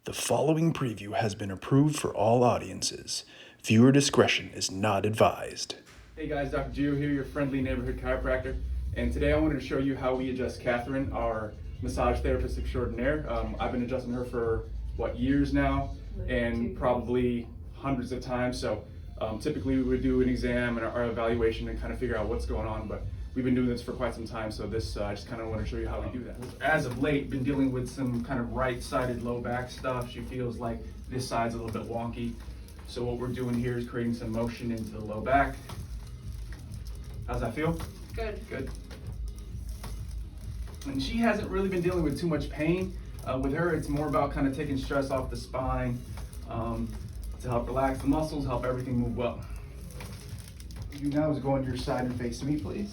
The following preview has been approved for all audiences. Viewer discretion is not advised. Hey guys, Dr. Gio here, your friendly neighborhood chiropractor. And today I wanted to show you how we adjust Catherine, our massage therapist extraordinaire. I've been adjusting her for, years now, and probably hundreds of times. So typically we would do an exam and our evaluation and kind of figure out what's going on, but we've been doing this for quite some time, so this I just kind of want to show you how we do that. As of late, been dealing with some kind of right-sided low back stuff. She feels like this side's a little bit wonky. So what we're doing here is creating some motion into the low back. How's that feel? Good. Good. And she hasn't really been dealing with too much pain. With her, it's more about kind of taking stress off the spine to help relax the muscles, help everything move well. What you do now is go on your side and face me, please.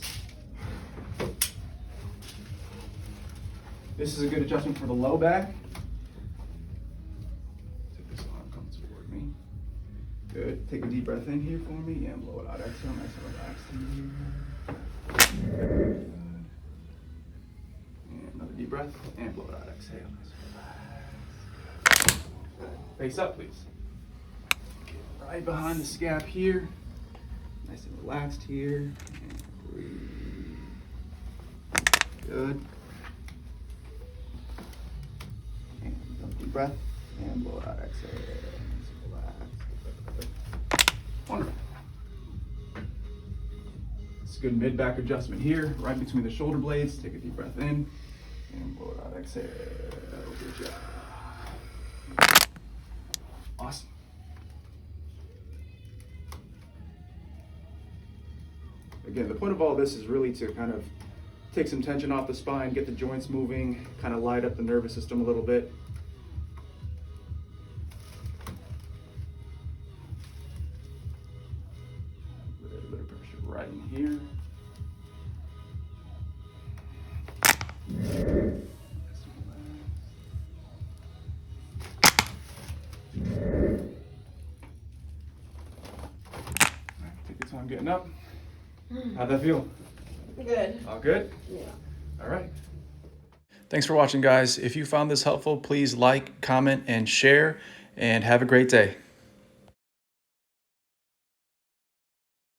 This is a good adjustment for the low back. Take this arm, come toward me. Good. Take a deep breath in here for me and blow it out. Exhale, nice and relaxed in here. And another deep breath and blow it out. Exhale, nice and relaxed. Face up, please. Get right behind the scap here. Nice and relaxed here. And breathe. Good. And deep breath and blow it out. Exhale. Nice and relaxed. Wonderful. It's a good mid-back adjustment here, right between the shoulder blades. Take a deep breath in and blow it out. Exhale. Good job. Awesome. Again, the point of all this is really to kind of take some tension off the spine, get the joints moving, kind of light up the nervous system a little bit. A little bit of pressure right in here. Take your time getting up. How'd that feel? Good. All good? Yeah. All right. Thanks for watching, guys. If you found this helpful, please like, comment, and share, and have a great day.